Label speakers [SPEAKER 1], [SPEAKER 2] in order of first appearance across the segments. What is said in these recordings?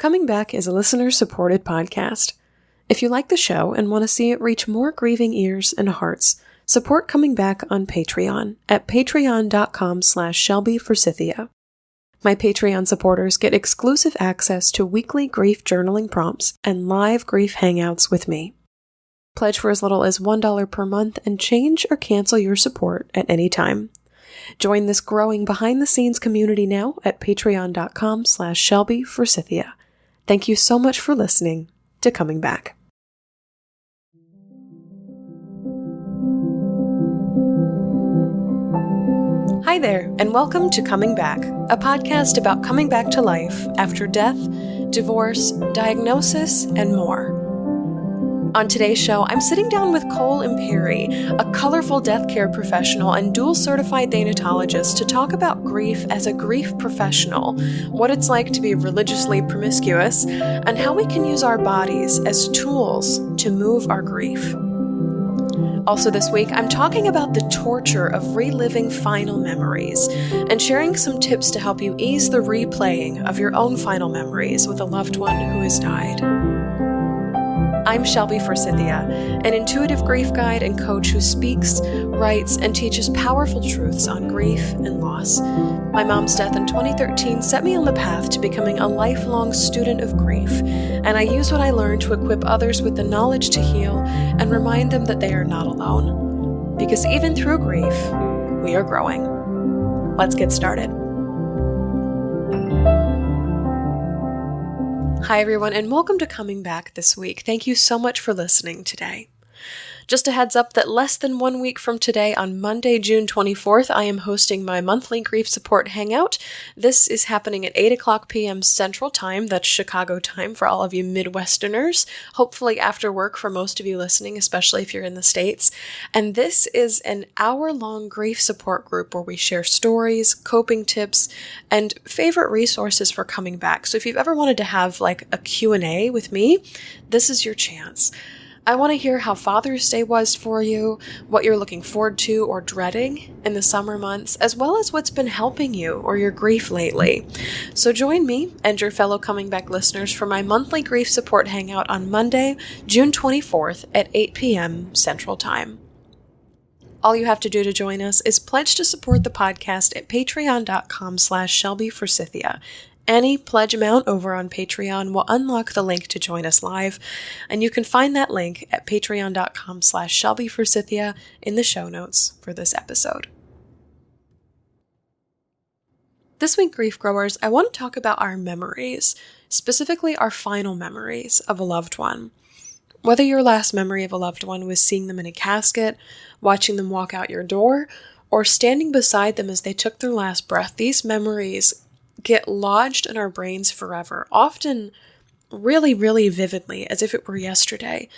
[SPEAKER 1] Coming Back is a listener-supported podcast. If you like the show and want to see it reach more grieving ears and hearts, support Coming Back on Patreon at patreon.com/ShelbyForsythia. My Patreon supporters get exclusive access to weekly grief journaling prompts and live grief hangouts with me. Pledge for as little as $1 per month and change or cancel your support at any time. Join this growing behind-the-scenes community now at patreon.com/ShelbyForsythia. Thank you so much for listening to Coming Back. Hi there, and welcome to Coming Back, a podcast about coming back to life after death, divorce, diagnosis, and more. On today's show, I'm sitting down with Cole Imperi, a colorful death care professional and dual-certified thanatologist, to talk about grief as a grief professional, what it's like to be religiously promiscuous, and how we can use our bodies as tools to move our grief. Also this week, I'm talking about the torture of reliving final memories and sharing some tips to help you ease the replaying of your own final memories with a loved one who has died. I'm Shelby Forsythia, an intuitive grief guide and coach who speaks, writes, and teaches powerful truths on grief and loss. My mom's death in 2013 set me on the path to becoming a lifelong student of grief, and I use what I learned to equip others with the knowledge to heal and remind them that they are not alone. Because even through grief, we are growing. Let's get started. Hi everyone, and welcome to Coming Back this week. Thank you so much for listening today. Just a heads up that less than 1 week from today, on Monday, June 24th, I am hosting my monthly grief support hangout. This is happening at 8 o'clock p.m. Central Time. That's Chicago time for all of you Midwesterners. Hopefully after work for most of you listening, especially if you're in the States. And this is an hour-long grief support group where we share stories, coping tips, and favorite resources for coming back. So if you've ever wanted to have like a Q&A with me, this is your chance. I want to hear how Father's Day was for you, what you're looking forward to or dreading in the summer months, as well as what's been helping you or your grief lately. So join me and your fellow Coming Back listeners for my monthly grief support hangout on Monday, June 24th at 8 p.m. Central Time. All you have to do to join us is pledge to support the podcast at patreon.com/ShelbyForsythia. Any pledge amount over on Patreon will unlock the link to join us live, and you can find that link at patreon.com/ShelbyForsythia in the show notes for this episode. This week, grief growers, I want to talk about our memories, specifically our final memories of a loved one. Whether your last memory of a loved one was seeing them in a casket, watching them walk out your door, or standing beside them as they took their last breath, these memories get lodged in our brains forever, often really, really vividly, as if it were yesterday.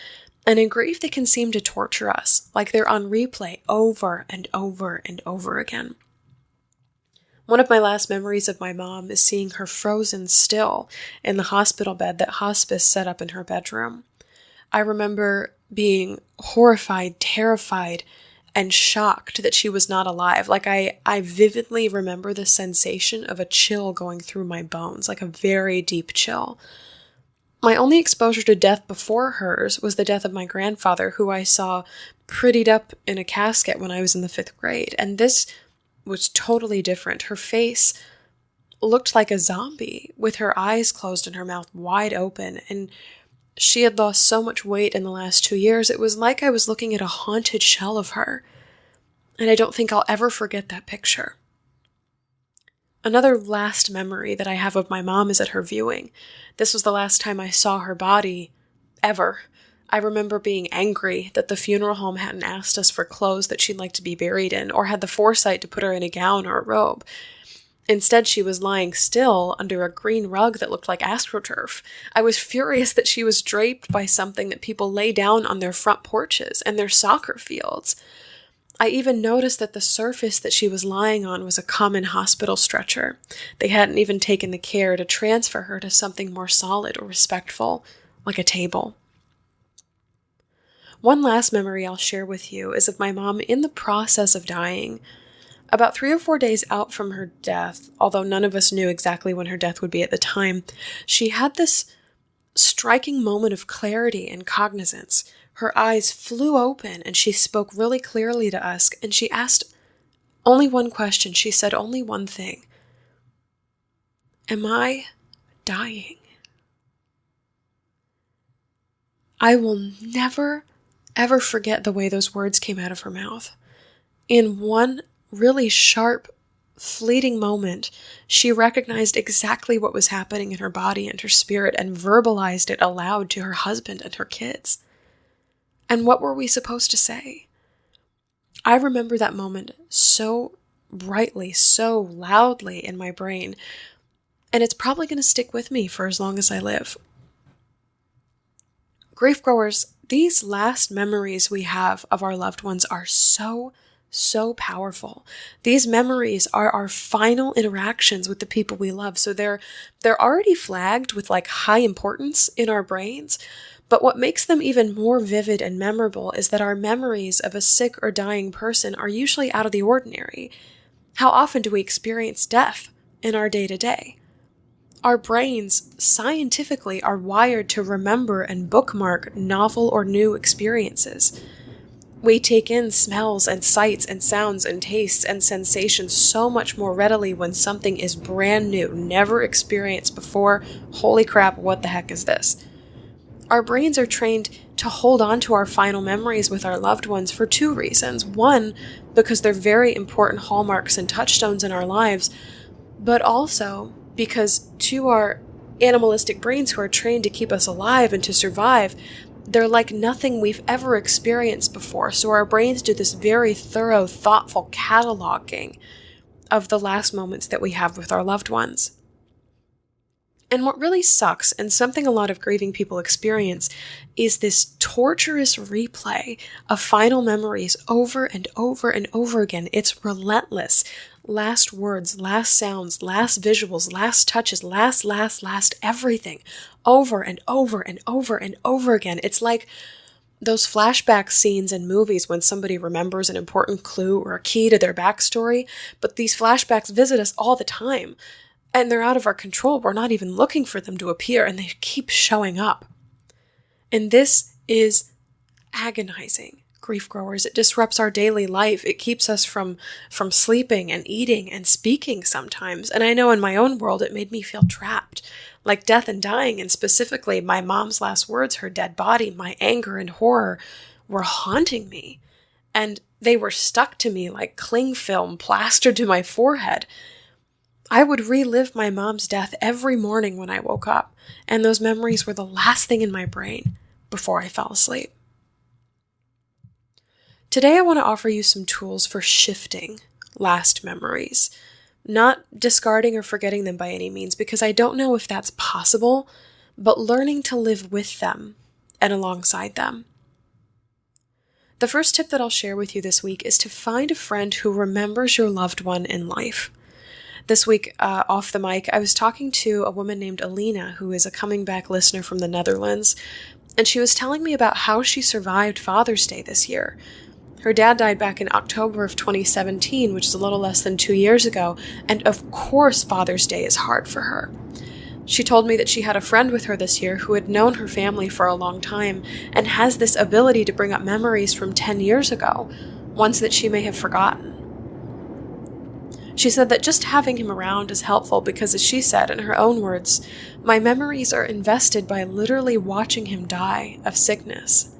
[SPEAKER 1] And in grief, they can seem to torture us, like they're on replay over and over and over again. One of my last memories of my mom is seeing her frozen still in the hospital bed that hospice set up in her bedroom. I remember being horrified, terrified, and shocked that she was not alive. Like I vividly remember the sensation of a chill going through my bones, like a very deep chill. My only exposure to death before hers was the death of my grandfather, who I saw prettied up in a casket when I was in the 5th grade. And this was totally different. Her face looked like a zombie, with her eyes closed and her mouth wide open. And she had lost so much weight in the last 2 years, it was like I was looking at a haunted shell of her. And I don't think I'll ever forget that picture. Another last memory that I have of my mom is at her viewing. This was the last time I saw her body, ever. I remember being angry that the funeral home hadn't asked us for clothes that she'd like to be buried in, or had the foresight to put her in a gown or a robe. Instead, she was lying still under a green rug that looked like astroturf. I was furious that she was draped by something that people lay down on their front porches and their soccer fields. I even noticed that the surface that she was lying on was a common hospital stretcher. They hadn't even taken the care to transfer her to something more solid or respectful, like a table. One last memory I'll share with you is of my mom in the process of dying. About 3 or 4 days out from her death, although none of us knew exactly when her death would be at the time, she had this striking moment of clarity and cognizance. Her eyes flew open and she spoke really clearly to us, and she asked only one question. She said only one thing. Am I dying? I will never, ever forget the way those words came out of her mouth. In one really sharp, fleeting moment, she recognized exactly what was happening in her body and her spirit and verbalized it aloud to her husband and her kids. And what were we supposed to say? I remember that moment so brightly, so loudly in my brain, and it's probably going to stick with me for as long as I live. Grief growers, these last memories we have of our loved ones are so powerful. These memories are our final interactions with the people we love. So they're already flagged with like high importance in our brains. But what makes them even more vivid and memorable is that our memories of a sick or dying person are usually out of the ordinary. How often do we experience death in our day-to-day? Our brains scientifically are wired to remember and bookmark novel or new experiences. We take in smells and sights and sounds and tastes and sensations so much more readily when something is brand new, never experienced before. Holy crap, what the heck is this? Our brains are trained to hold on to our final memories with our loved ones for two reasons. One, because they're very important hallmarks and touchstones in our lives, but also because to our animalistic brains who are trained to keep us alive and to survive, they're like nothing we've ever experienced before. So our brains do this very thorough, thoughtful cataloging of the last moments that we have with our loved ones. And what really sucks, and something a lot of grieving people experience, is this torturous replay of final memories over and over and over again. It's relentless. Last words, last sounds, last visuals, last touches, last everything. Over and over and over and over again. It's like those flashback scenes in movies when somebody remembers an important clue or a key to their backstory, but these flashbacks visit us all the time. And they're out of our control. We're not even looking for them to appear, and they keep showing up. And this is agonizing, grief growers. It disrupts our daily life. It keeps us from sleeping and eating and speaking sometimes. And I know in my own world, it made me feel trapped. Like death and dying, and specifically my mom's last words, her dead body, my anger and horror were haunting me. And they were stuck to me like cling film plastered to my forehead. I would relive my mom's death every morning when I woke up, and those memories were the last thing in my brain before I fell asleep. Today I want to offer you some tools for shifting last memories, not discarding or forgetting them by any means, because I don't know if that's possible, but learning to live with them and alongside them. The first tip that I'll share with you this week is to find a friend who remembers your loved one in life. This week, off the mic, I was talking to a woman named Alina, who is a coming back listener from the Netherlands, and she was telling me about how she survived Father's Day this year. Her dad died back in October of 2017, which is a little less than 2 years ago, and of course Father's Day is hard for her. She told me that she had a friend with her this year who had known her family for a long time and has this ability to bring up memories from 10 years ago, ones that she may have forgotten. She said that just having him around is helpful because, as she said in her own words, my memories are invested by literally watching him die of sickness.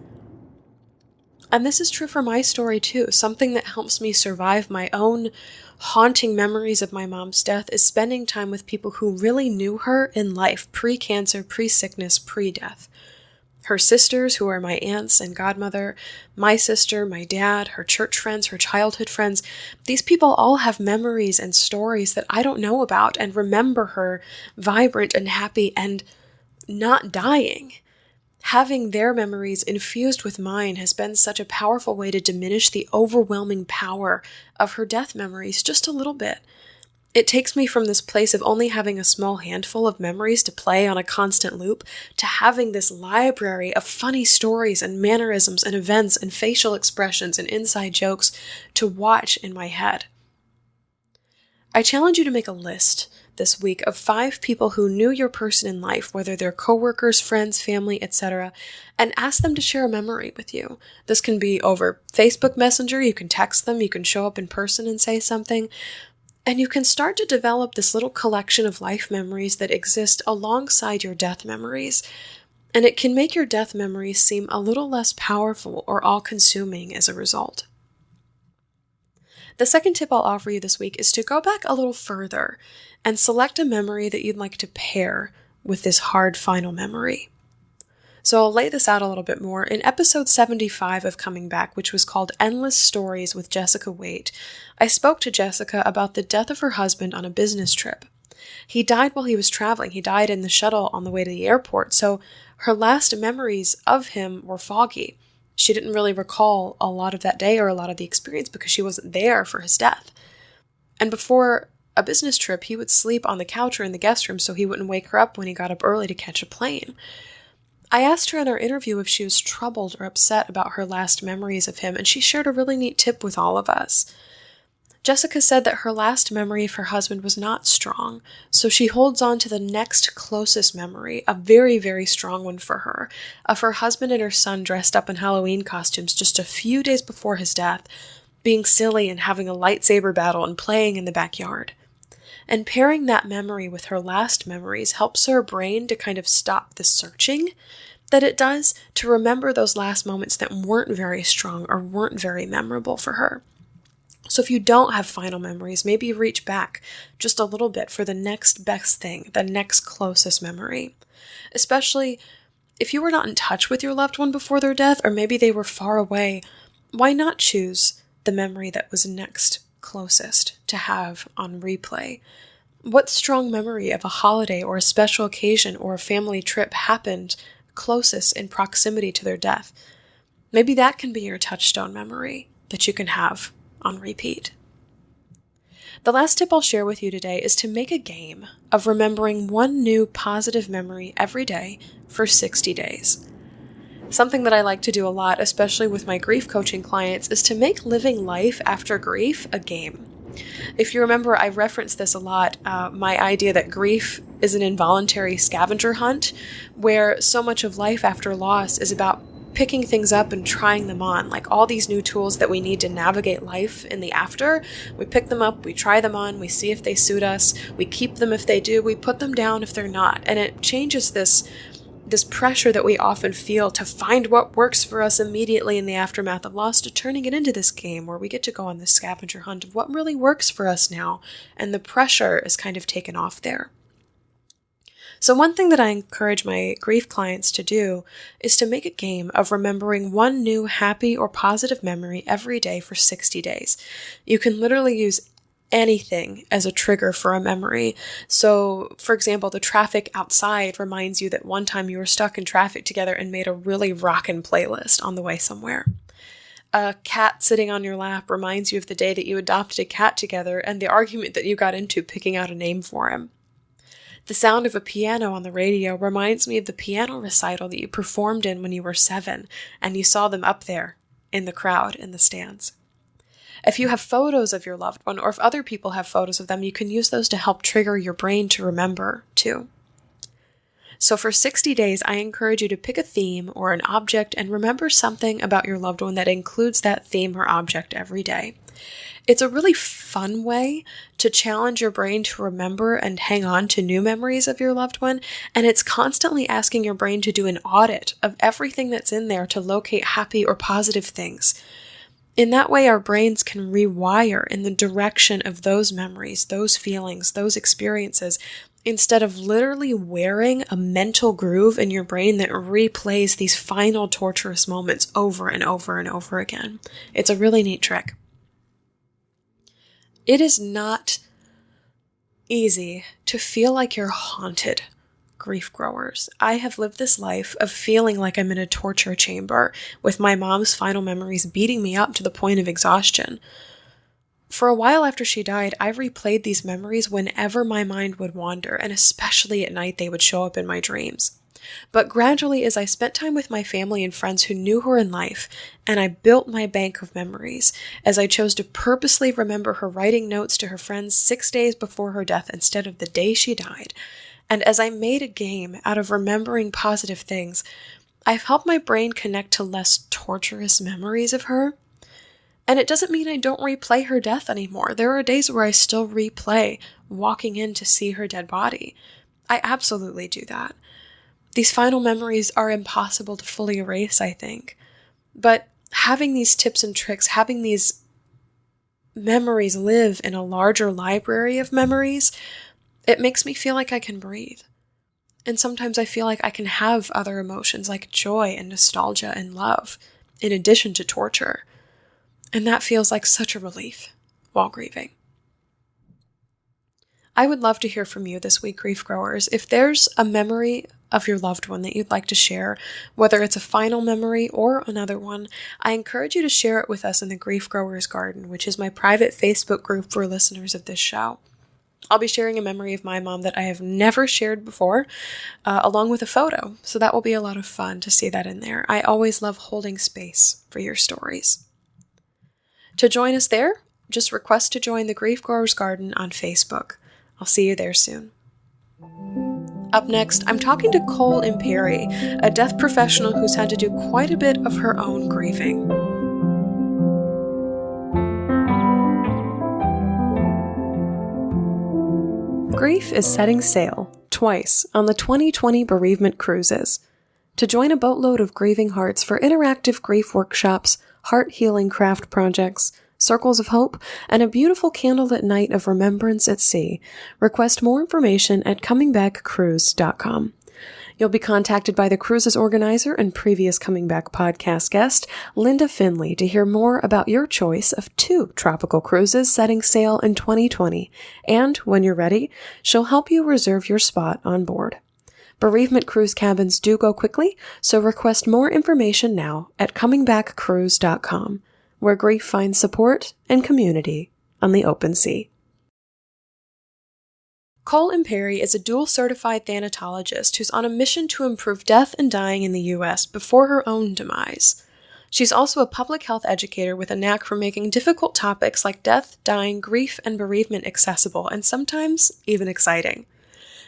[SPEAKER 1] And this is true for my story too. Something that helps me survive my own haunting memories of my mom's death is spending time with people who really knew her in life, pre-cancer, pre-sickness, pre-death. Her sisters, who are my aunts and godmother, my sister, my dad, her church friends, her childhood friends. These people all have memories and stories that I don't know about and remember her vibrant and happy and not dying. Having their memories infused with mine has been such a powerful way to diminish the overwhelming power of her death memories just a little bit. It takes me from this place of only having a small handful of memories to play on a constant loop to having this library of funny stories and mannerisms and events and facial expressions and inside jokes to watch in my head. I challenge you to make a list this week of 5 people who knew your person in life, whether they're coworkers, friends, family, etc., and ask them to share a memory with you. This can be over Facebook Messenger, you can text them, you can show up in person and say something, and you can start to develop this little collection of life memories that exist alongside your death memories. And it can make your death memories seem a little less powerful or all-consuming as a result. The second tip I'll offer you this week is to go back a little further and select a memory that you'd like to pair with this hard final memory. So I'll lay this out a little bit more. In episode 75 of Coming Back, which was called Endless Stories with Jessica Waite, I spoke to Jessica about the death of her husband on a business trip. He died while he was traveling. He died in the shuttle on the way to the airport, so her last memories of him were foggy. She didn't really recall a lot of that day or a lot of the experience because she wasn't there for his death. And before a business trip, he would sleep on the couch or in the guest room so he wouldn't wake her up when he got up early to catch a plane. I asked her in our interview if she was troubled or upset about her last memories of him, and she shared a really neat tip with all of us. Jessica said that her last memory of her husband was not strong, so she holds on to the next closest memory, a very, very strong one for her, of her husband and her son dressed up in Halloween costumes just a few days before his death, being silly and having a lightsaber battle and playing in the backyard. And pairing that memory with her last memories helps her brain to kind of stop the searching that it does to remember those last moments that weren't very strong or weren't very memorable for her. So if you don't have final memories, maybe reach back just a little bit for the next best thing, the next closest memory. Especially if you were not in touch with your loved one before their death, or maybe they were far away, why not choose the memory that was next closest to have on replay? What strong memory of a holiday or a special occasion or a family trip happened closest in proximity to their death? Maybe that can be your touchstone memory that you can have on repeat. The last tip I'll share with you today is to make a game of remembering one new positive memory every day for 60 days. Something that I like to do a lot, especially with my grief coaching clients, is to make living life after grief a game. If you remember, I referenced this a lot, my idea that grief is an involuntary scavenger hunt, where so much of life after loss is about picking things up and trying them on, like all these new tools that we need to navigate life in the after. We pick them up, we try them on, we see if they suit us, we keep them if they do, we put them down if they're not. And it changes this pressure that we often feel to find what works for us immediately in the aftermath of loss, to turning it into this game where we get to go on this scavenger hunt of what really works for us now, and the pressure is kind of taken off there. So one thing that I encourage my grief clients to do is to make a game of remembering one new happy or positive memory every day for 60 days. You can literally use anything as a trigger for a memory. So, for example, the traffic outside reminds you that one time you were stuck in traffic together and made a really rockin' playlist on the way somewhere. A cat sitting on your lap reminds you of the day that you adopted a cat together and the argument that you got into picking out a name for him. The sound of a piano on the radio reminds me of the piano recital that you performed in when you were 7 and you saw them up there in the crowd in the stands. If you have photos of your loved one, or if other people have photos of them, you can use those to help trigger your brain to remember too. So for 60 days, I encourage you to pick a theme or an object and remember something about your loved one that includes that theme or object every day. It's a really fun way to challenge your brain to remember and hang on to new memories of your loved one, and it's constantly asking your brain to do an audit of everything that's in there to locate happy or positive things. In that way, our brains can rewire in the direction of those memories, those feelings, those experiences, instead of literally wearing a mental groove in your brain that replays these final torturous moments over and over and over again. It's a really neat trick. It is not easy to feel like you're haunted, grief growers. I have lived this life of feeling like I'm in a torture chamber with my mom's final memories beating me up to the point of exhaustion. For a while after she died, I replayed these memories whenever my mind would wander, and especially at night they would show up in my dreams. But gradually, as I spent time with my family and friends who knew her in life, and I built my bank of memories, as I chose to purposely remember her writing notes to her friends 6 days before her death instead of the day she died, and as I made a game out of remembering positive things, I've helped my brain connect to less torturous memories of her. And it doesn't mean I don't replay her death anymore. There are days where I still replay walking in to see her dead body. I absolutely do that. These final memories are impossible to fully erase, I think. But having these tips and tricks, having these memories live in a larger library of memories, it makes me feel like I can breathe. And sometimes I feel like I can have other emotions like joy and nostalgia and love, in addition to torture. And that feels like such a relief while grieving. I would love to hear from you this week, grief growers. If there's a memory of your loved one that you'd like to share, whether it's a final memory or another one, I encourage you to share it with us in the Grief Growers Garden, which is my private Facebook group for listeners of this show. I'll be sharing a memory of my mom that I have never shared before, along with a photo, so that will be a lot of fun to see that in there. I always love holding space for your stories. To join us there, just request to join the Grief Growers Garden on Facebook. I'll see you there soon. Up next, I'm talking to Cole Imperi, a death professional who's had to do quite a bit of her own grieving. Grief is setting sail, twice, on the 2020 bereavement cruises. To join a boatload of grieving hearts for interactive grief workshops, heart-healing craft projects, circles of hope, and a beautiful candlelit night of remembrance at sea, request more information at comingbackcruise.com. You'll be contacted by the cruise's organizer and previous Coming Back podcast guest, Linda Finley, to hear more about your choice of 2 tropical cruises setting sail in 2020. And when you're ready, she'll help you reserve your spot on board. Bereavement cruise cabins do go quickly, so request more information now at comingbackcruise.com, where grief finds support and community on the open sea. Cole Imperi is a dual-certified thanatologist who's on a mission to improve death and dying in the U.S. before her own demise. She's also a public health educator with a knack for making difficult topics like death, dying, grief, and bereavement accessible and sometimes even exciting.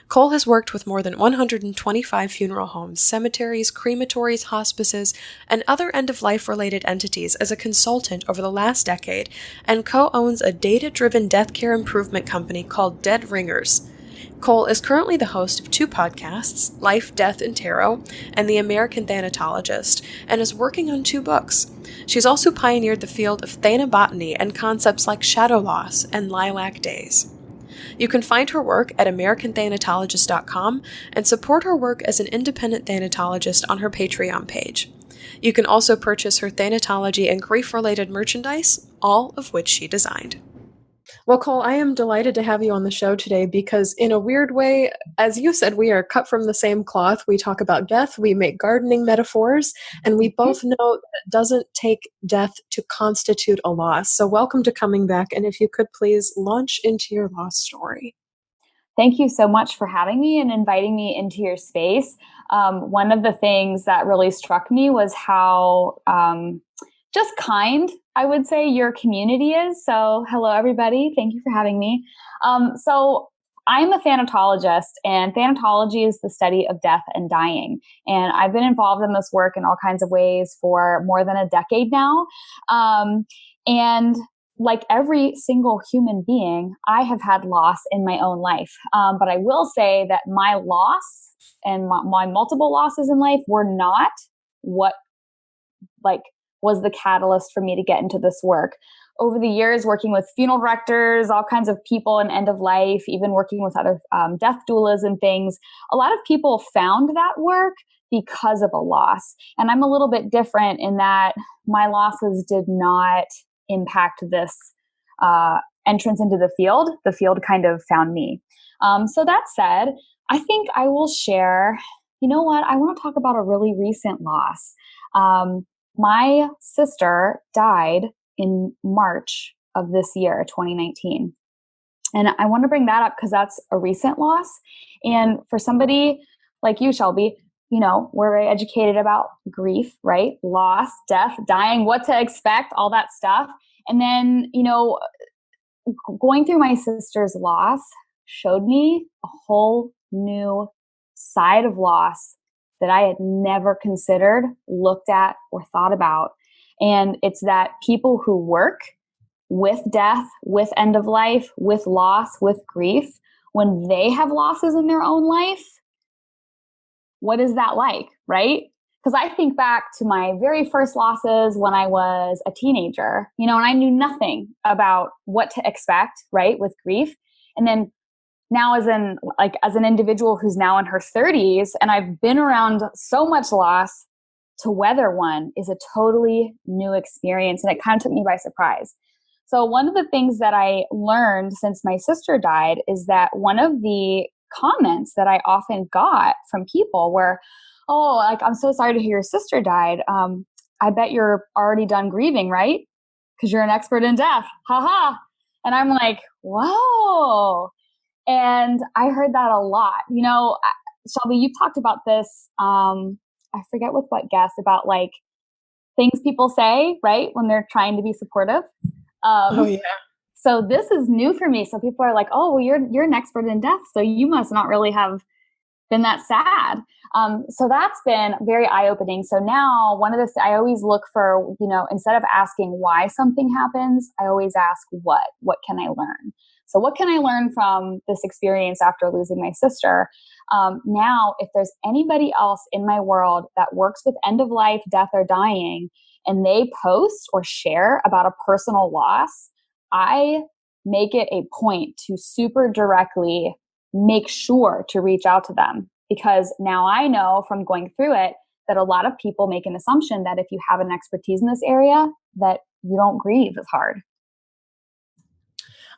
[SPEAKER 1] Cole has worked with more than 125 funeral homes, cemeteries, crematories, hospices, and other end-of-life-related entities as a consultant over the last decade, and co-owns a data-driven death care improvement company called Dead Ringers. Cole is currently the host of 2 podcasts, Life, Death, and Tarot, and The American Thanatologist, and is working on 2 books. She's also pioneered the field of thanabotany and concepts like shadow loss and lilac days. You can find her work at americanthanatologist.com and support her work as an independent thanatologist on her Patreon page. You can also purchase her thanatology and grief-related merchandise, all of which she designed. Well, Cole, I am delighted to have you on the show today because, in a weird way, as you said, we are cut from the same cloth. We talk about death, we make gardening metaphors, and we both know that it doesn't take death to constitute a loss. So welcome to Coming Back, and if you could please launch into your loss story.
[SPEAKER 2] Thank you so much for having me and inviting me into your space. One of the things that really struck me was how just kind, I would say, your community is. So hello, everybody. Thank you for having me. So I'm a thanatologist, and thanatology is the study of death and dying. And I've been involved in this work in all kinds of ways for more than a decade now. And like every single human being, I have had loss in my own life. But I will say that my loss and my multiple losses in life were not what was the catalyst for me to get into this work. Over the years, working with funeral directors, all kinds of people in end of life, even working with other death doulas and things, a lot of people found that work because of a loss. And I'm a little bit different in that my losses did not impact this entrance into the field. The field kind of found me. So that said, I think I will share, you know what, I want to talk about a really recent loss. My sister died in March of this year, 2019. And I want to bring that up because that's a recent loss. And for somebody like you, Shelby, we're very educated about grief, right? Loss, death, dying, what to expect, all that stuff. And then, going through my sister's loss showed me a whole new side of loss that I had never considered, looked at, or thought about. And it's that people who work with death, with end of life, with loss, with grief, when they have losses in their own life, what is that like, right? Because I think back to my very first losses when I was a teenager, and I knew nothing about what to expect, right, with grief. And then now as an individual who's now in her 30s, and I've been around so much loss, to weather one is a totally new experience. And it kind of took me by surprise. So one of the things that I learned since my sister died is that one of the comments that I often got from people were, oh, like, I'm so sorry to hear your sister died. I bet you're already done grieving, right? Because you're an expert in death. Ha ha. And I'm like, whoa. And I heard that a lot. Shelby, you've talked about this. I forget with what guest, about like things people say, right, when they're trying to be supportive.
[SPEAKER 1] Oh yeah.
[SPEAKER 2] So this is new for me. So people are like, "Oh, well, you're an expert in death, so you must not really have been that sad." So that's been very eye-opening. So now one of the I always look for, instead of asking why something happens, I always ask what. What can I learn? So what can I learn from this experience after losing my sister? Now, if there's anybody else in my world that works with end of life, death, or dying, and they post or share about a personal loss, I make it a point to super directly make sure to reach out to them, because now I know from going through it that a lot of people make an assumption that if you have an expertise in this area, that you don't grieve as hard.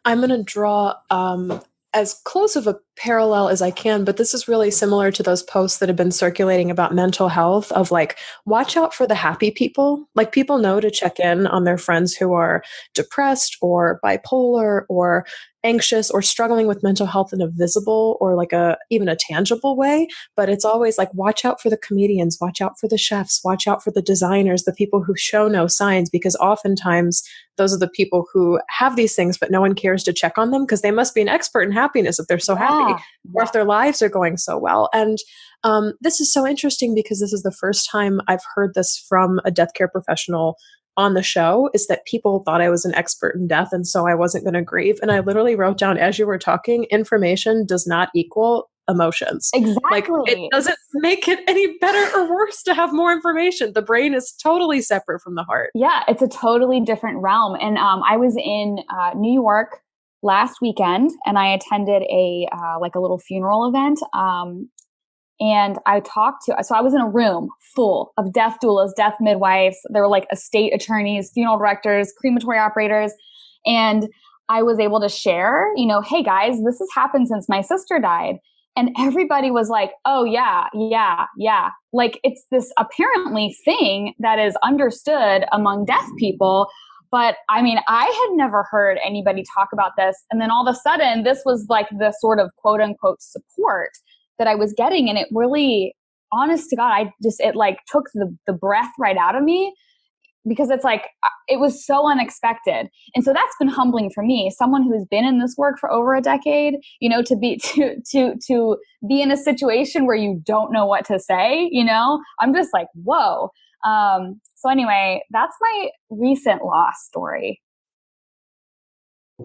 [SPEAKER 1] I'm going to draw as close of a parallel as I can, but this is really similar to those posts that have been circulating about mental health of like, watch out for the happy people. Like, people know to check in on their friends who are depressed or bipolar or anxious or struggling with mental health in a visible or like even a tangible way. But it's always like, watch out for the comedians, watch out for the chefs, watch out for the designers, the people who show no signs, because oftentimes those are the people who have these things, but no one cares to check on them because they must be an expert in happiness if they're so happy, or if their lives are going so well. And this is so interesting because this is the first time I've heard this from a death care professional on the show, is that people thought I was an expert in death and so I wasn't going to grieve. And I literally wrote down, as you were talking, information does not equal emotions.
[SPEAKER 2] Exactly.
[SPEAKER 1] Like, it doesn't make it any better or worse to have more information. The brain is totally separate from the heart.
[SPEAKER 2] Yeah, it's a totally different realm. And I was in New York last weekend, and I attended a little funeral event. And I so I was in a room full of death doulas, death midwives. There were like estate attorneys, funeral directors, crematory operators. And I was able to share, hey guys, this has happened since my sister died. And everybody was like, oh yeah, yeah, yeah. Like, it's this apparently thing that is understood among deaf people. But I mean, I had never heard anybody talk about this. And then all of a sudden, this was like the sort of quote unquote support that I was getting. And it really, honest to God, it like took the breath right out of me, because it's like, it was so unexpected. And so that's been humbling for me, someone who's been in this work for over a decade, to be in a situation where you don't know what to say, I'm just like, whoa. So anyway, that's my recent loss story.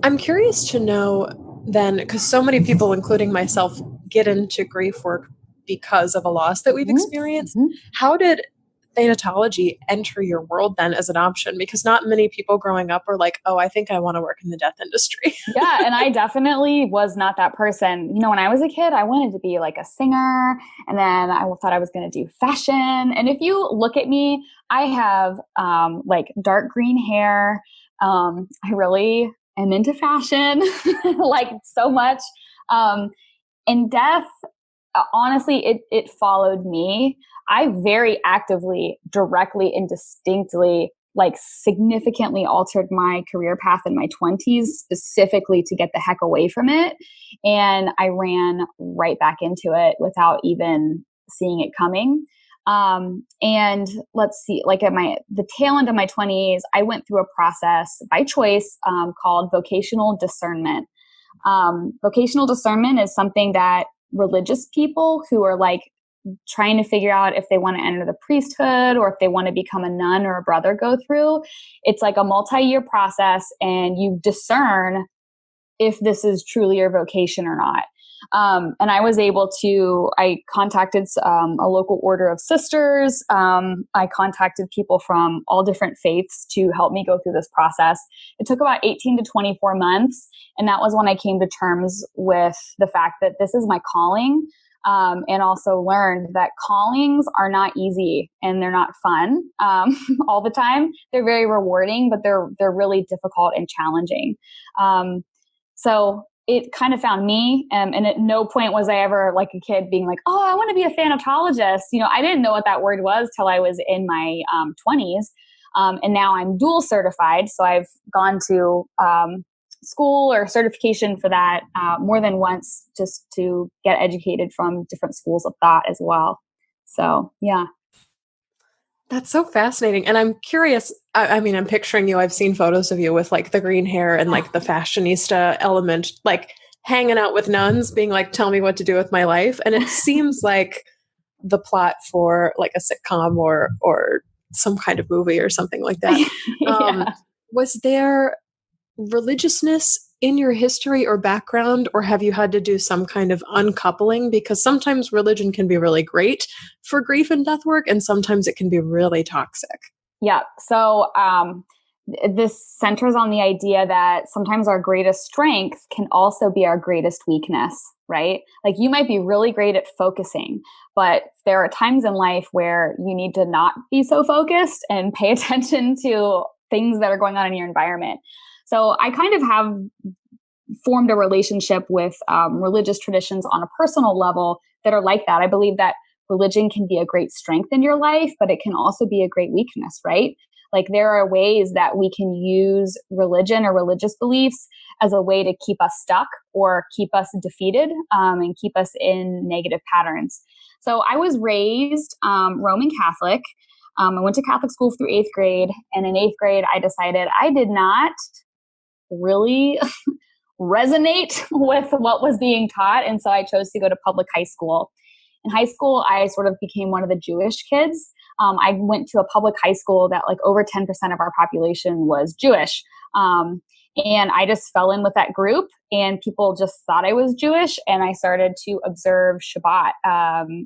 [SPEAKER 1] I'm curious to know then, because so many people, including myself, get into grief work because of a loss that we've experienced. How did thanatology enter your world then as an option? Because not many people growing up are like, oh, I think I want to work in the death industry.
[SPEAKER 2] Yeah, and I definitely was not that person. When I was a kid, I wanted to be like a singer, and then I thought I was going to do fashion. And if you look at me, I have like dark green hair. I really am into fashion, like so much. And death, honestly, it followed me. I very actively, directly, and distinctly like significantly altered my career path in my 20s specifically to get the heck away from it. And I ran right back into it without even seeing it coming. And let's see, like the tail end of my 20s, I went through a process by choice called vocational discernment. Vocational discernment is something that religious people who are like trying to figure out if they want to enter the priesthood or if they want to become a nun or a brother go through. It's like a multi-year process, and you discern if this is truly your vocation or not. And I contacted a local order of sisters. I contacted people from all different faiths to help me go through this process. It took about 18 to 24 months. And that was when I came to terms with the fact that this is my calling. And also learned that callings are not easy and they're not fun all the time. They're very rewarding, but they're really difficult and challenging. So it kind of found me. And at no point was I ever like a kid being like, oh, I want to be a thanatologist. I didn't know what that word was till I was in my 20s. And now I'm dual certified. So I've gone to school or certification for that more than once just to get educated from different schools of thought as well. So, yeah.
[SPEAKER 1] That's so fascinating. And I'm curious, I mean, I'm picturing you, I've seen photos of you with like the green hair and like the fashionista element, like hanging out with nuns being like, tell me what to do with my life. And it seems like the plot for like a sitcom or some kind of movie or something like that.
[SPEAKER 2] Yeah.
[SPEAKER 1] Was there religiousness in your history or background, or have you had to do some kind of uncoupling? Because sometimes religion can be really great for grief and death work, and sometimes it can be really toxic.
[SPEAKER 2] Yeah. So this centers on the idea that sometimes our greatest strength can also be our greatest weakness, right? Like you might be really great at focusing, but there are times in life where you need to not be so focused and pay attention to things that are going on in your environment. So I kind of have formed a relationship with religious traditions on a personal level that are like that. I believe that religion can be a great strength in your life, but it can also be a great weakness, right? Like there are ways that we can use religion or religious beliefs as a way to keep us stuck or keep us defeated and keep us in negative patterns. So I was raised Roman Catholic. I went to Catholic school through 8th grade. And in 8th grade, I decided I did not really resonate with what was being taught. And so I chose to go to public high school. In high school, I sort of became one of the Jewish kids. I went to a public high school that like over 10% of our population was Jewish. And I just fell in with that group and people just thought I was Jewish. And I started to observe Shabbat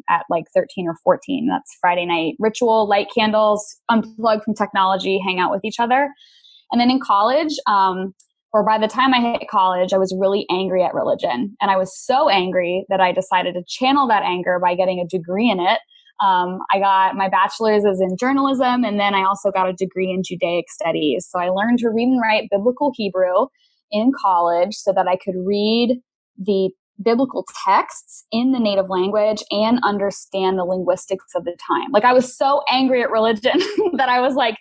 [SPEAKER 2] at like 13 or 14. That's Friday night ritual, light candles, unplug from technology, hang out with each other. And then in college, or by the time I hit college, I was really angry at religion. And I was so angry that I decided to channel that anger by getting a degree in it. I got my bachelor's is in journalism, and then I also got a degree in Judaic studies. So I learned to read and write biblical Hebrew in college so that I could read the biblical texts in the native language and understand the linguistics of the time. Like I was so angry at religion that I was like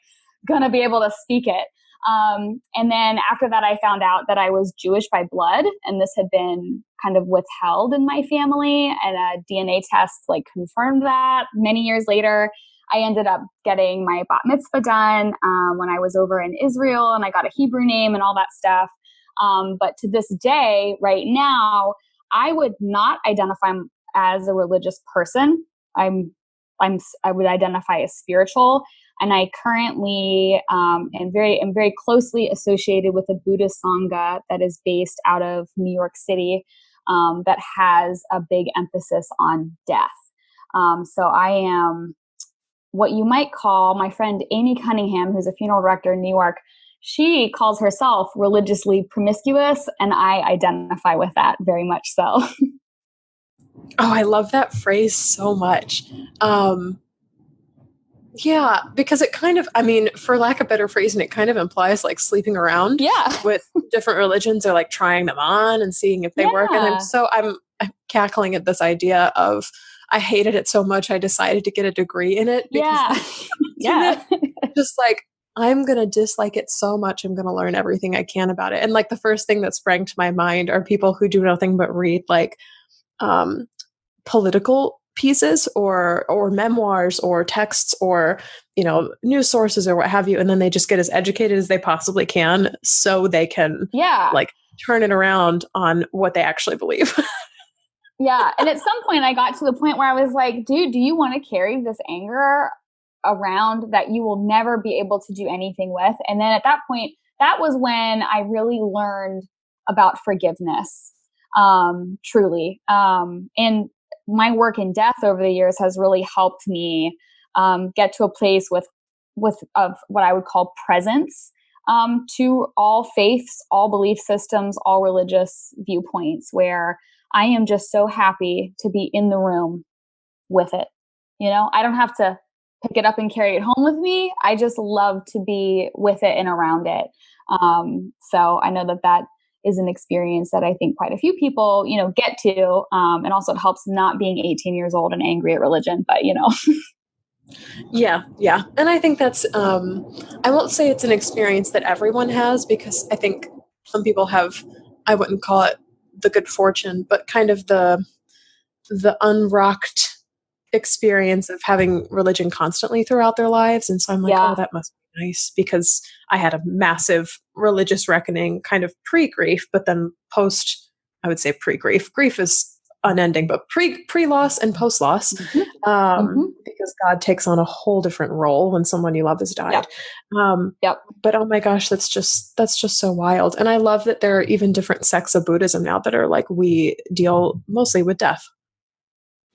[SPEAKER 2] gonna be able to speak it. And then after that, I found out that I was Jewish by blood, and this had been kind of withheld in my family, and a DNA test like confirmed that. Many years later, I ended up getting my bat mitzvah done when I was over in Israel, and I got a Hebrew name and all that stuff. But to this day, right now, I would not identify as a religious person. I would identify as spiritual. And I currently am very closely associated with a Buddhist Sangha that is based out of New York City that has a big emphasis on death. So I am what you might call, my friend Amy Cunningham, who's a funeral director in New York, she calls herself religiously promiscuous, and I identify with that very much so.
[SPEAKER 1] Oh, I love that phrase so much. Yeah, because it kind of, I mean, for lack of better phrasing, it kind of implies like sleeping around with different religions or like trying them on and seeing if they work. And I'm cackling at this idea of, I hated it so much, I decided to get a degree in it. Because
[SPEAKER 2] Yeah.
[SPEAKER 1] just like, I'm going to dislike it so much. I'm going to learn everything I can about it. And like the first thing that sprang to my mind are people who do nothing but read like um, political pieces or memoirs or texts or news sources or what have you, and then they just get as educated as they possibly can so they can like turn it around on what they actually believe.
[SPEAKER 2] Yeah. And at some point I got to the point where I was like, dude, do you want to carry this anger around that you will never be able to do anything with? And then at that point, that was when I really learned about forgiveness, truly. And my work in death over the years has really helped me get to a place with of what I would call presence to all faiths, all belief systems, all religious viewpoints, where I am just so happy to be in the room with it. I don't have to pick it up and carry it home with me. I just love to be with it and around it. So I know that is an experience that I think quite a few people, get to. And also it helps not being 18 years old and angry at religion, but
[SPEAKER 1] Yeah. And I think that's, I won't say it's an experience that everyone has, because I think some people have, I wouldn't call it the good fortune, but kind of the unrocked experience of having religion constantly throughout their lives. And so I'm like, oh, that must be nice, because I had a massive religious reckoning kind of pre-grief, but then post, I would say pre-grief. Grief is unending, but pre-loss and post-loss, because God takes on a whole different role when someone you love has died. But oh my gosh, that's just so wild. And I love that there are even different sects of Buddhism now that are like, we deal mostly with death.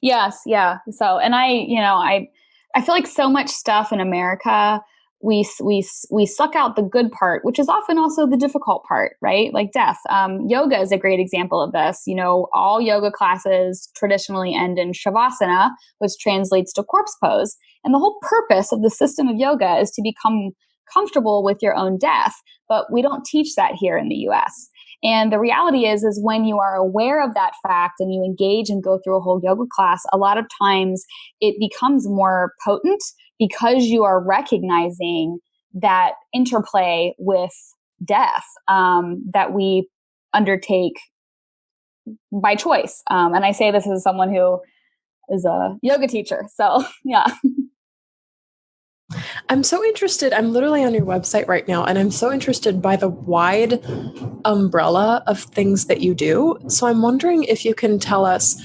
[SPEAKER 2] Yes. Yeah. So, and I feel like so much stuff in America, we suck out the good part, which is often also the difficult part, right? Like death. Yoga is a great example of this. All yoga classes traditionally end in shavasana, which translates to corpse pose. And the whole purpose of the system of yoga is to become comfortable with your own death. But we don't teach that here in the US. And the reality is when you are aware of that fact and you engage and go through a whole yoga class, a lot of times it becomes more potent because you are recognizing that interplay with death that we undertake by choice. And I say this as someone who is a yoga teacher. So, yeah.
[SPEAKER 1] I'm so interested. I'm literally on your website right now, and I'm so interested by the wide umbrella of things that you do. So I'm wondering if you can tell us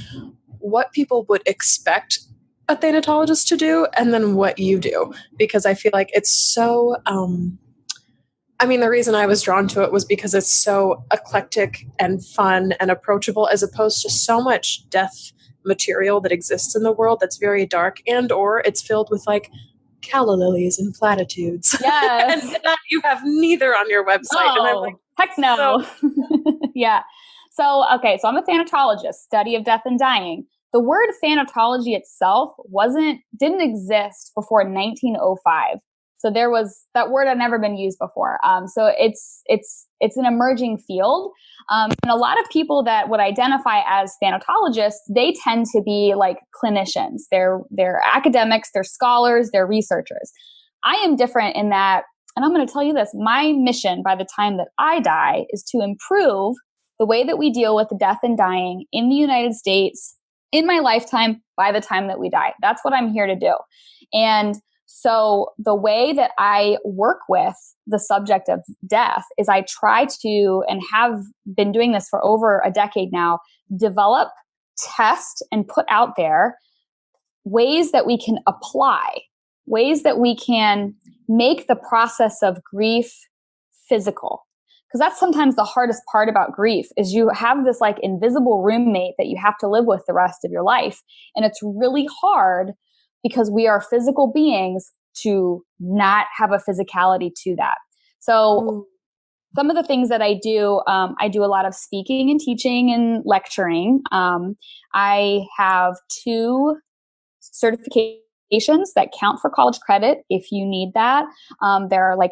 [SPEAKER 1] what people would expect a thanatologist to do and then what you do, because I feel like it's so, the reason I was drawn to it was because it's so eclectic and fun and approachable, as opposed to so much death material that exists in the world that's very dark, and or it's filled with like calla lilies and platitudes.
[SPEAKER 2] Yes.
[SPEAKER 1] And that you have neither on your website.
[SPEAKER 2] Oh,
[SPEAKER 1] and I'm like,
[SPEAKER 2] heck no. So yeah. So I'm a thanatologist, study of death and dying. The word thanatology itself didn't exist before 1905. So there was that word had never been used before. So it's an emerging field. And a lot of people that would identify as thanatologists, they tend to be like clinicians. They're academics, they're scholars, they're researchers. I am different in that, and I'm going to tell you this, my mission by the time that I die is to improve the way that we deal with death and dying in the United States in my lifetime by the time that we die. That's what I'm here to do. And so the way that I work with the subject of death is I try to, and have been doing this for over a decade now, develop, test, and put out there ways that we can apply, ways that we can make the process of grief physical. Because that's sometimes the hardest part about grief is you have this like invisible roommate that you have to live with the rest of your life. And it's really hard because we are physical beings to not have a physicality to that. So some of the things that I do a lot of speaking and teaching and lecturing. I have 2 certifications that count for college credit if you need that. There are like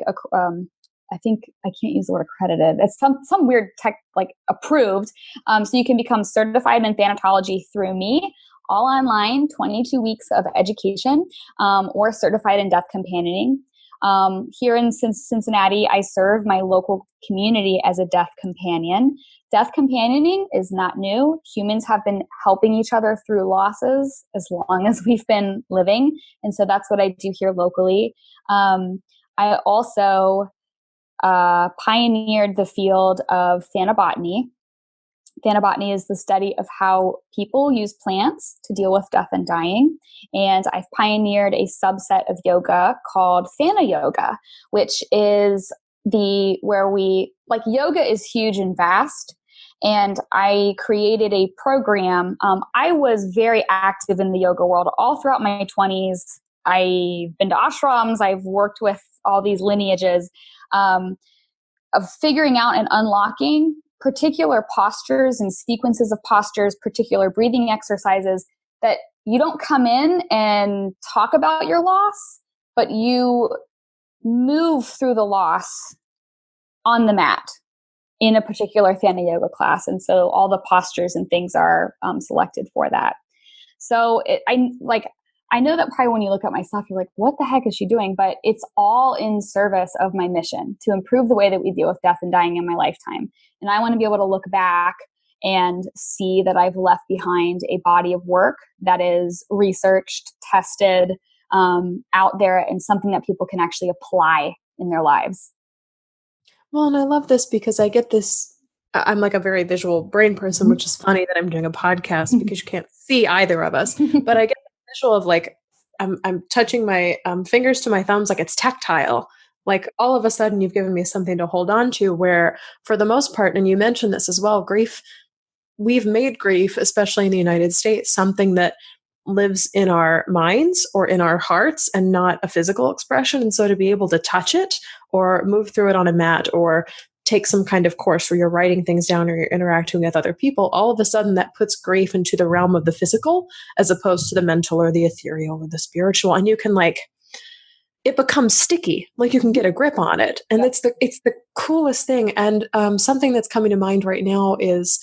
[SPEAKER 2] I think I can't use the word accredited. It's some weird tech, like approved. So you can become certified in thanatology through me, all online, 22 weeks of education, or certified in death companioning. Here in Cincinnati, I serve my local community as a death companion. Death companioning is not new. Humans have been helping each other through losses as long as we've been living. And so that's what I do here locally. I also pioneered the field of thanabotany. Thanabotany is the study of how people use plants to deal with death and dying. And I've pioneered a subset of yoga called Thana Yoga, which is yoga is huge and vast. And I created a program. I was very active in the yoga world all throughout my 20s. I've been to ashrams. I've worked with all these lineages of figuring out and unlocking particular postures and sequences of postures, particular breathing exercises that you don't come in and talk about your loss, but you move through the loss on the mat in a particular Thana Yoga class. And so all the postures and things are selected for that. So I know that probably when you look at my stuff, you're like, what the heck is she doing? But it's all in service of my mission to improve the way that we deal with death and dying in my lifetime. And I want to be able to look back and see that I've left behind a body of work that is researched, tested, out there, and something that people can actually apply in their lives.
[SPEAKER 1] Well, and I love this because I get this. I'm like a very visual brain person, which is funny that I'm doing a podcast because you can't see either of us. But I get the visual of like I'm touching my fingers to my thumbs like it's tactile. Like all of a sudden you've given me something to hold on to where for the most part, and you mentioned this as well, grief, we've made grief, especially in the United States, something that lives in our minds or in our hearts and not a physical expression. And so to be able to touch it or move through it on a mat or take some kind of course where you're writing things down or you're interacting with other people, all of a sudden that puts grief into the realm of the physical as opposed to the mental or the ethereal or the spiritual. And you can it becomes sticky, like you can get a grip on it. And it's the coolest thing. And something that's coming to mind right now is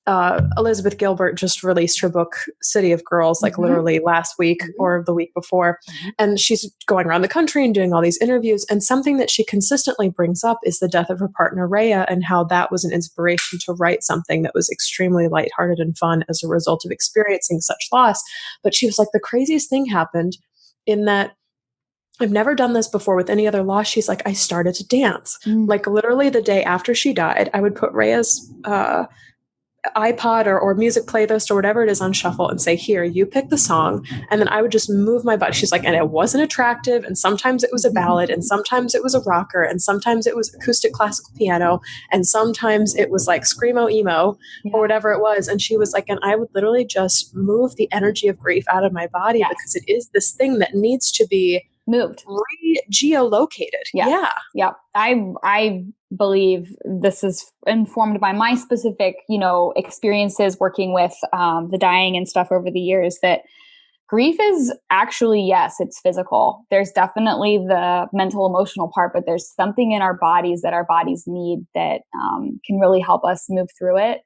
[SPEAKER 1] Elizabeth Gilbert just released her book, City of Girls, literally last week or the week before. And she's going around the country and doing all these interviews. And something that she consistently brings up is the death of her partner, Rhea, and how that was an inspiration to write something that was extremely lighthearted and fun as a result of experiencing such loss. But she was like, the craziest thing happened in that I've never done this before with any other loss. She's like, I started to dance. Like literally the day after she died, I would put Rhea's iPod or music playlist or whatever it is on shuffle and say, here, you pick the song. And then I would just move my body. She's like, and it wasn't attractive. And sometimes it was a ballad and sometimes it was a rocker and sometimes it was acoustic classical piano. And sometimes it was like screamo emo or whatever it was. And she was like, and I would literally just move the energy of grief out of my body because it is this thing that needs to be
[SPEAKER 2] moved,
[SPEAKER 1] geolocated. Yeah.
[SPEAKER 2] I believe this is informed by my specific, experiences working with the dying and stuff over the years, that grief is actually, yes, it's physical. There's definitely the mental, emotional part, but there's something in our bodies that our bodies need that can really help us move through it.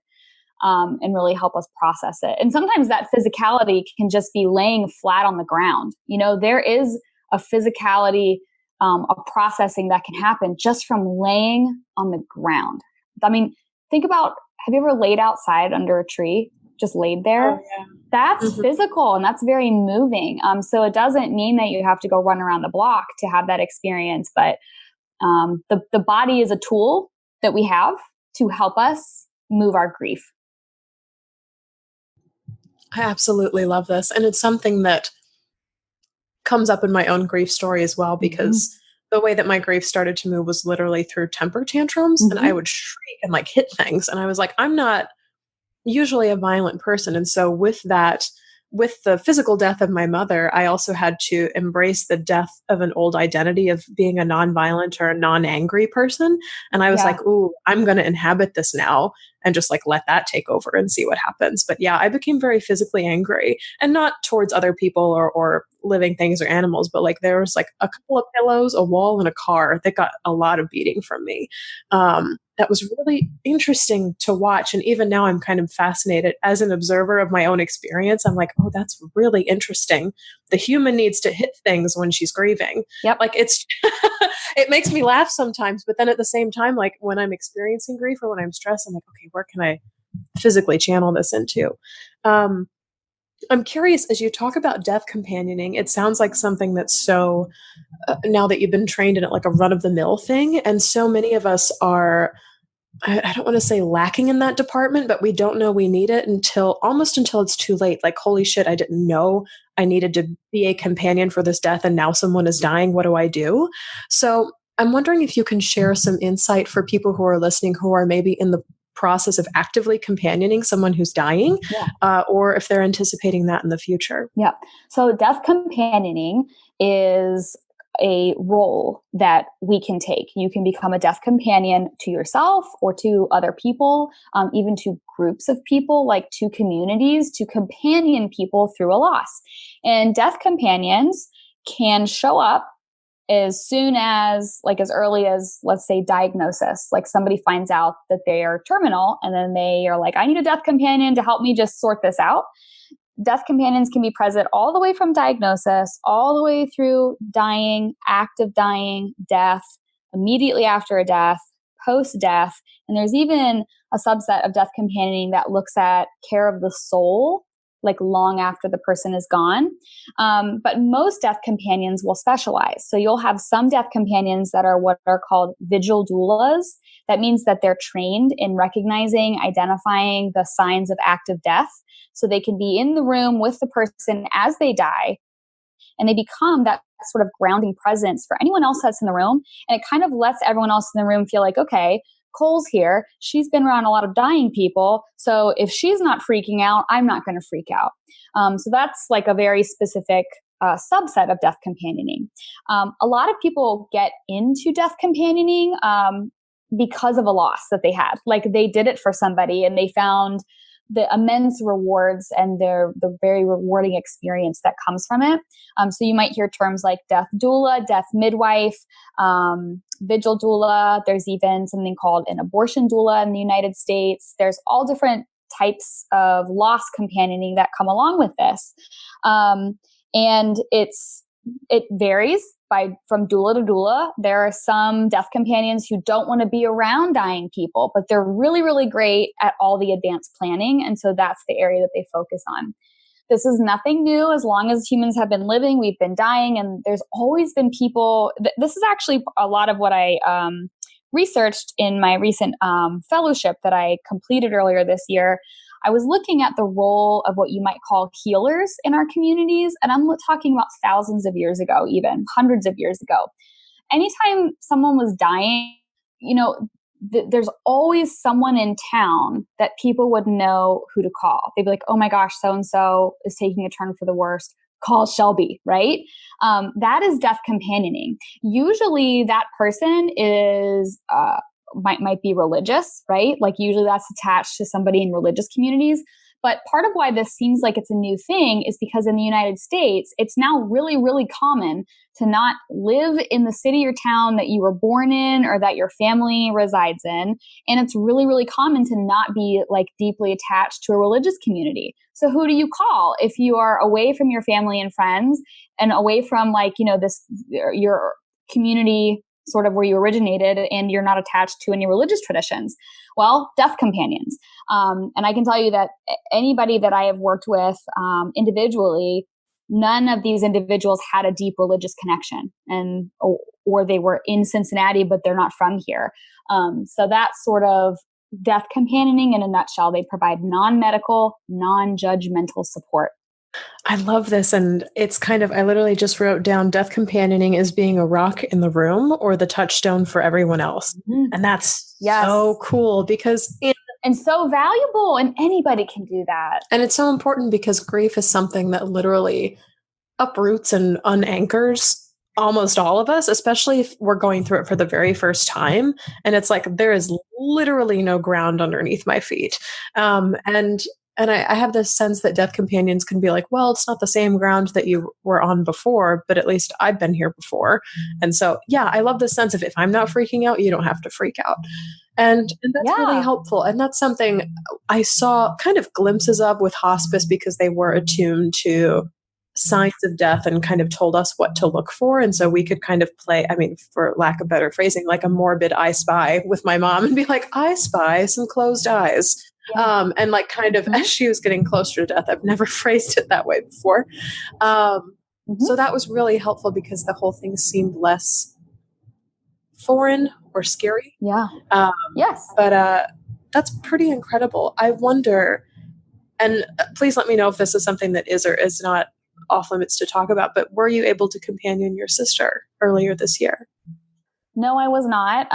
[SPEAKER 2] And really help us process it. And sometimes that physicality can just be laying flat on the ground. There is a physicality, a processing that can happen just from laying on the ground. I mean, think about, have you ever laid outside under a tree, just laid there?
[SPEAKER 1] Oh, yeah.
[SPEAKER 2] That's physical and that's very moving. So it doesn't mean that you have to go run around the block to have that experience, but the body is a tool that we have to help us move our grief.
[SPEAKER 1] I absolutely love this. And it's something that comes up in my own grief story as well, because the way that my grief started to move was literally through temper tantrums and I would shriek and hit things. And I was like, I'm not usually a violent person. And so with the physical death of my mother, I also had to embrace the death of an old identity of being a non-violent or a non-angry person. And I was like, ooh, I'm going to inhabit this now and just let that take over and see what happens. But yeah, I became very physically angry, and not towards other people or living things or animals, but there was a couple of pillows, a wall, and a car that got a lot of beating from me. That was really interesting to watch. And even now I'm kind of fascinated as an observer of my own experience. I'm like, oh, that's really interesting the human needs to hit things when she's grieving.
[SPEAKER 2] Yep.
[SPEAKER 1] Like it's, it makes me laugh sometimes, but then at the same time, like when I'm experiencing grief or when I'm stressed, I'm like, okay, where can I physically channel this into? I'm curious, as you talk about death companioning, it sounds like something that's so, now that you've been trained in it, like a run of the mill thing. And so many of us are, I don't want to say lacking in that department, but we don't know we need it until it's too late. Like, holy shit, I didn't know I needed to be a companion for this death. And now someone is dying. What do I do? So I'm wondering if you can share some insight for people who are listening, who are maybe in the process of actively companioning someone who's dying, or if they're anticipating that in the future.
[SPEAKER 2] Yeah. So death companioning is a role that we can take. You can become a death companion to yourself or to other people, even to groups of people, like to communities, to companion people through a loss. And death companions can show up as soon as, like as early as, let's say, diagnosis. Like somebody finds out that they are terminal and then they are like, I need a death companion to help me just sort this out. Death companions can be present all the way from diagnosis, all the way through dying, active dying, death, immediately after a death, post-death. And there's even a subset of death companioning that looks at care of the soul, like long after the person is gone. But most death companions will specialize. So you'll have some death companions that are what are called vigil doulas. That means that they're trained in recognizing, identifying the signs of active death. So they can be in the room with the person as they die, and they become that sort of grounding presence for anyone else that's in the room. And it kind of lets everyone else in the room feel like, okay, Cole's here. She's been around a lot of dying people. So if she's not freaking out, I'm not going to freak out. So that's like a very specific subset of death companioning. A lot of people get into death companioning because of a loss that they had. Like they did it for somebody and they found the immense rewards and the very rewarding experience that comes from it. So you might hear terms like death doula, death midwife, vigil doula. There's even something called an abortion doula in the United States. There's all different types of loss companioning that come along with this. And it varies from doula to doula. There are some death companions who don't want to be around dying people, but they're really, really great at all the advanced planning. And so that's the area that they focus on. This is nothing new. As long as humans have been living, we've been dying. And there's always been people. This is actually a lot of what I researched in my recent fellowship that I completed earlier this year. I was looking at the role of what you might call healers in our communities. And I'm talking about thousands of years ago, even hundreds of years ago. Anytime someone was dying, there's always someone in town that people would know who to call. They'd be like, oh my gosh, so-and-so is taking a turn for the worst. Call Shelby, right? That is death companioning. Usually that person is might be religious, right? Like usually that's attached to somebody in religious communities. But part of why this seems like it's a new thing is because in the United States, it's now really, really common to not live in the city or town that you were born in or that your family resides in. And it's really, really common to not be like deeply attached to a religious community. So who do you call if you are away from your family and friends and away from your community sort of where you originated and you're not attached to any religious traditions? Well, death companions. And I can tell you that anybody that I have worked with individually, none of these individuals had a deep religious connection, or they were in Cincinnati, but they're not from here. So that's sort of death companioning in a nutshell. They provide non-medical, non-judgmental support.
[SPEAKER 1] I love this. And it's kind of, I literally just wrote down death companioning as being a rock in the room or the touchstone for everyone else. Mm-hmm. And that's so cool because
[SPEAKER 2] and so valuable, and anybody can do that.
[SPEAKER 1] And it's so important because grief is something that literally uproots and unanchors almost all of us, especially if we're going through it for the very first time. And it's like, there is literally no ground underneath my feet. And I have this sense that death companions can be like, well, it's not the same ground that you were on before, but at least I've been here before. And so, yeah, I love this sense of if I'm not freaking out, you don't have to freak out. And that's really helpful. And that's something I saw kind of glimpses of with hospice because they were attuned to signs of death and kind of told us what to look for. And so we could kind of play, I mean, for lack of better phrasing, like a morbid I Spy with my mom and be like, I spy some closed eyes. And like kind of as she was getting closer to death, I've never phrased it that way before. So that was really helpful because the whole thing seemed less foreign or scary.
[SPEAKER 2] Yeah. Yes.
[SPEAKER 1] But that's pretty incredible. I wonder, and please let me know if this is something that is or is not off limits to talk about, but were you able to companion your sister earlier this year?
[SPEAKER 2] No, I was not.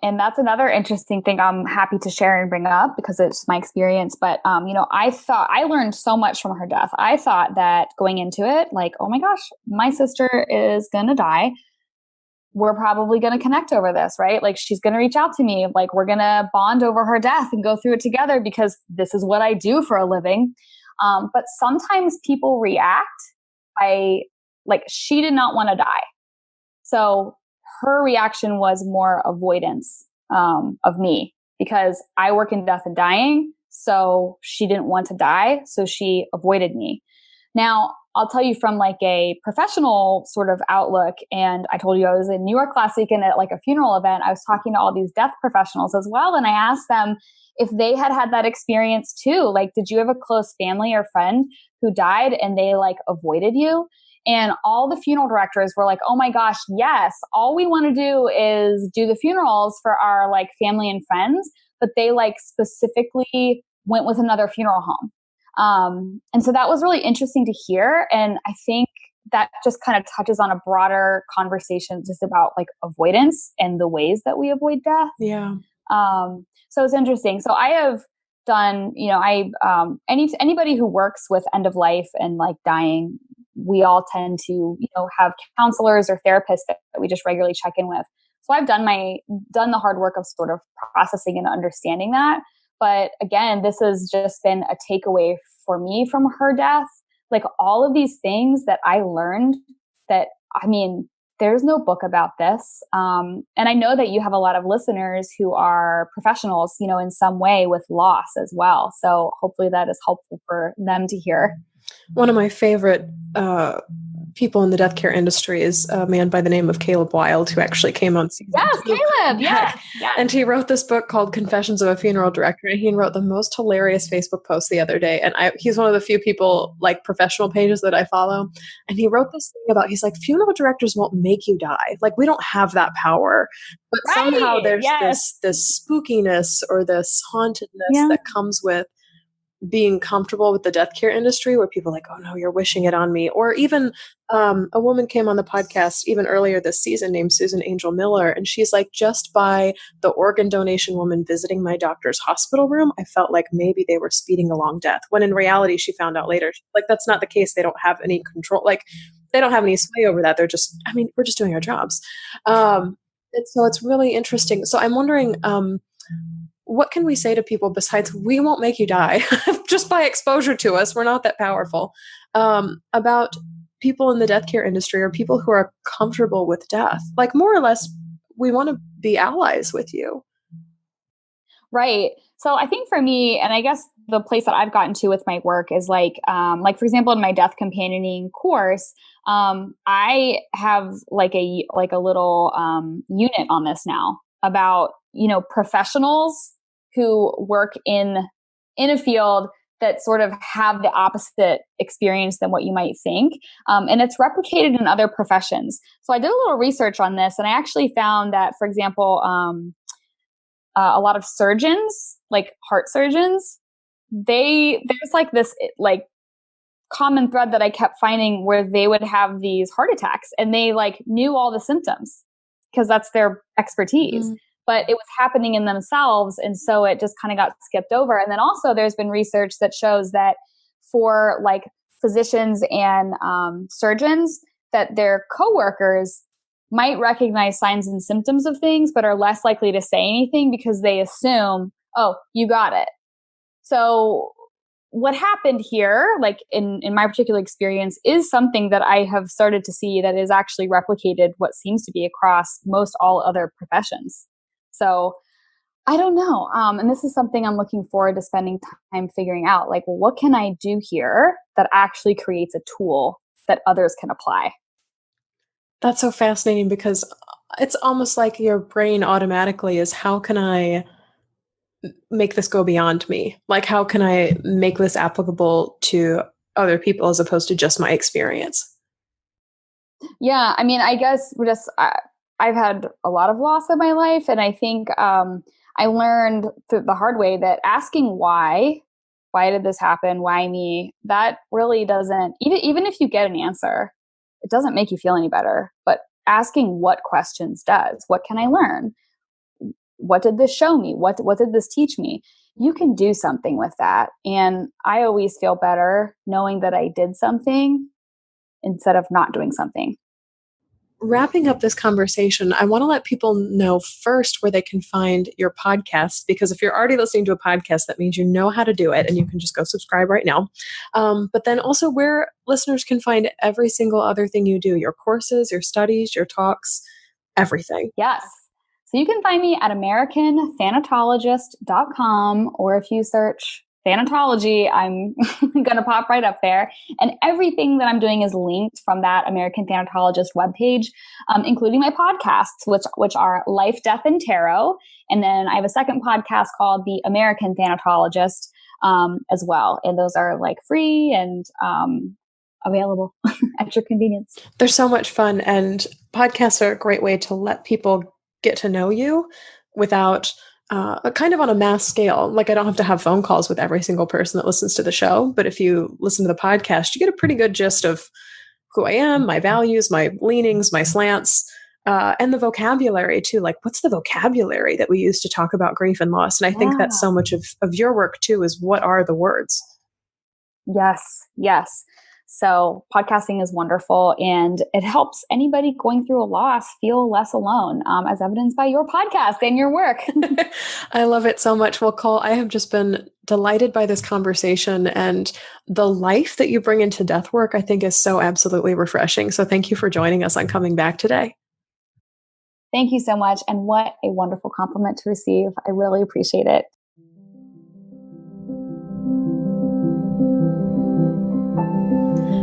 [SPEAKER 2] And that's another interesting thing I'm happy to share and bring up because it's my experience. But, I learned so much from her death. I thought that going into it, like, oh my gosh, my sister is going to die. We're probably going to connect over this, right? Like she's going to reach out to me. Like we're going to bond over her death and go through it together because this is what I do for a living. But sometimes people react by like, she did not want to die. So her reaction was more avoidance of me because I work in death and dying. So she didn't want to die. So she avoided me. Now, I'll tell you from like a professional sort of outlook. And I told you I was in New York last weekend at like a funeral event. I was talking to all these death professionals as well. And I asked them if they had had that experience too. Like, did you have a close family or friend who died and they like avoided you? And all the funeral directors were like, oh my gosh, yes. All we want to do is do the funerals for our like family and friends. But they like specifically went with another funeral home. And so that was really interesting to hear. And I think that just kind of touches on a broader conversation just about like avoidance and the ways that we avoid death.
[SPEAKER 1] Yeah.
[SPEAKER 2] So it's interesting. So I have done, anybody who works with end of life and like dying, we all tend to, have counselors or therapists that we just regularly check in with. So I've done the hard work of sort of processing and understanding that. But again, this has just been a takeaway for me from her death. Like all of these things that I learned that, there's no book about this. And I know that you have a lot of listeners who are professionals, in some way with loss as well. So hopefully that is helpful for them to hear.
[SPEAKER 1] One of my favorite people in the death care industry is a man by the name of Caleb Wilde, who actually came on season 2.
[SPEAKER 2] Caleb, yes.
[SPEAKER 1] And he wrote this book called Confessions of a Funeral Director, and he wrote the most hilarious Facebook post the other day. And he's one of the few people, like professional pages that I follow. And he wrote this thing about, he's like, funeral directors won't make you die. Like, we don't have that power. But somehow there's this spookiness or this hauntedness that comes with being comfortable with the death care industry, where people are like, oh no, you're wishing it on me. Or even a woman came on the podcast even earlier this season named Susan Angel Miller. And she's like, just by the organ donation woman visiting my doctor's hospital room, I felt like maybe they were speeding along death. When in reality, she found out later, like, that's not the case. They don't have any control. Like, they don't have any sway over that. They're just, we're just doing our jobs. And so it's really interesting. So I'm wondering, what can we say to people besides we won't make you die just by exposure to us? We're not that powerful. About people in the death care industry or people who are comfortable with death. Like, more or less, we want to be allies with you.
[SPEAKER 2] Right. So I think for me, and I guess the place that I've gotten to with my work is like for example, in my death companioning course, I have like a little unit on this now about, professionals who work in a field that sort of have the opposite experience than what you might think. And it's replicated in other professions. So I did a little research on this, and I actually found that, for example, a lot of surgeons, like heart surgeons, there's like this like common thread that I kept finding where they would have these heart attacks and they like knew all the symptoms because that's their expertise. But it was happening in themselves. And so it just kind of got skipped over. And then also there's been research that shows that for like physicians and surgeons, that their coworkers might recognize signs and symptoms of things, but are less likely to say anything because they assume, oh, you got it. So what happened here, like in my particular experience, is something that I have started to see that is actually replicated what seems to be across most all other professions. So I don't know. And this is something I'm looking forward to spending time figuring out. Like, well, what can I do here that actually creates a tool that others can apply.
[SPEAKER 1] That's so fascinating because it's almost like your brain automatically is, how can I make this go beyond me? Like, how can I make this applicable to other people as opposed to just my experience?
[SPEAKER 2] Yeah, I mean, I guess I've had a lot of loss in my life, and I think I learned through the hard way that asking why did this happen, why me, that really doesn't, even if you get an answer, it doesn't make you feel any better. But asking what questions does. What can I learn? What did this show me? What did this teach me? You can do something with that. And I always feel better knowing that I did something instead of not doing something.
[SPEAKER 1] Wrapping up this conversation, I want to let people know first where they can find your podcast, because if you're already listening to a podcast, that means you know how to do it and you can just go subscribe right now. But then also where listeners can find every single other thing you do, your courses, your studies, your talks, everything.
[SPEAKER 2] Yes. So you can find me at Americanthanatologist.com, or if you search thanatology, I'm going to pop right up there. And everything that I'm doing is linked from that American Thanatologist webpage, including my podcasts, which are Life, Death, and Tarot. And then I have a second podcast called The American Thanatologist as well. And those are like free and available at your convenience.
[SPEAKER 1] They're so much fun. And podcasts are a great way to let people get to know you without kind of on a mass scale. Like, I don't have to have phone calls with every single person that listens to the show, but if you listen to the podcast, you get a pretty good gist of who I am, my values, my leanings, my slants, and the vocabulary too. Like, what's the vocabulary that we use to talk about grief and loss? And I think that's so much of your work too, is what are the words?
[SPEAKER 2] Yes. So podcasting is wonderful, and it helps anybody going through a loss feel less alone, as evidenced by your podcast and your work.
[SPEAKER 1] I love it so much. Well, Cole, I have just been delighted by this conversation, and the life that you bring into death work, I think, is so absolutely refreshing. So thank you for joining us on Coming Back today.
[SPEAKER 2] Thank you so much. And what a wonderful compliment to receive. I really appreciate it.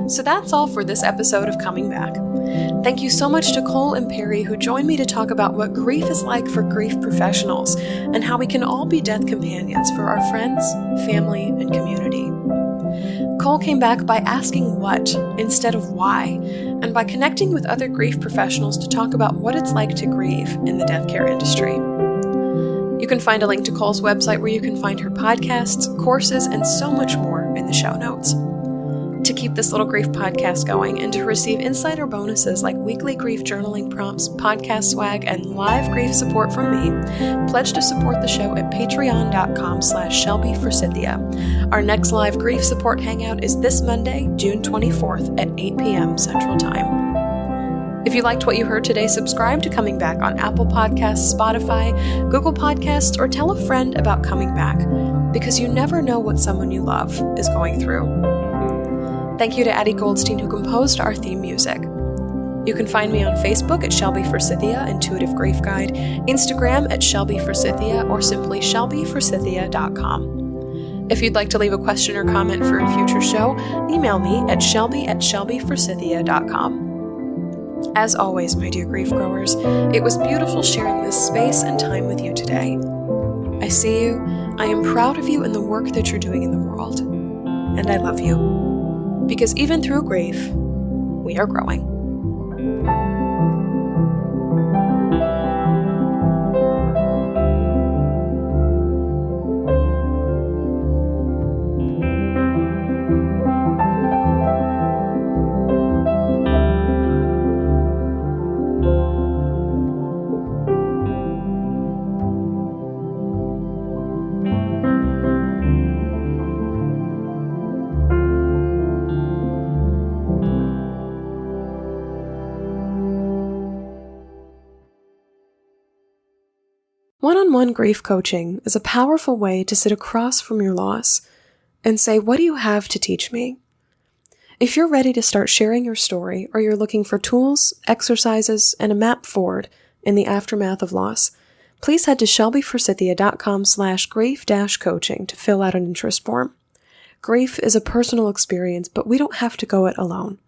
[SPEAKER 1] So that's all for this episode of Coming Back. Thank you so much to Cole Imperi, who joined me to talk about what grief is like for grief professionals and how we can all be death companions for our friends, family, and community. Cole came back by asking what instead of why, and by connecting with other grief professionals to talk about what it's like to grieve in the death care industry. You can find a link to Cole's website where you can find her podcasts, courses, and so much more in the show notes. To keep this little grief podcast going and to receive insider bonuses like weekly grief journaling prompts, podcast swag, and live grief support from me, pledge to support the show at patreon.com/ShelbyForsythia. Our next live grief support hangout is this Monday, June 24th at 8 p.m. Central Time. If you liked what you heard today, subscribe to Coming Back on Apple Podcasts, Spotify, Google Podcasts, or tell a friend about Coming Back, because you never know what someone you love is going through. Thank you to Addie Goldstein, who composed our theme music. You can find me on Facebook at Shelby Forsythia, Intuitive Grief Guide, Instagram at Shelby Forsythia, or simply shelbyforsythia.com. If you'd like to leave a question or comment for a future show, email me at shelby@shelbyforsythia.com. As always, my dear grief growers, it was beautiful sharing this space and time with you today. I see you, I am proud of you and the work that you're doing in the world, and I love you. Because even through grief, we are growing. One-on-one grief coaching is a powerful way to sit across from your loss and say, what do you have to teach me? If you're ready to start sharing your story, or you're looking for tools, exercises, and a map forward in the aftermath of loss, please head to shelbyforsythia.com/grief-coaching to fill out an interest form. Grief is a personal experience, but we don't have to go it alone.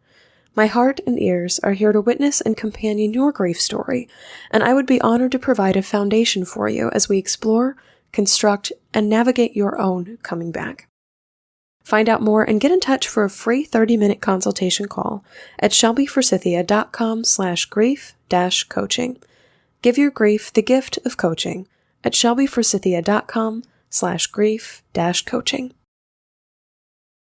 [SPEAKER 1] My heart and ears are here to witness and companion your grief story, and I would be honored to provide a foundation for you as we explore, construct, and navigate your own coming back. Find out more and get in touch for a free 30-minute consultation call at shelbyforsythia.com/grief-coaching. Give your grief the gift of coaching at shelbyforsythia.com/grief-coaching.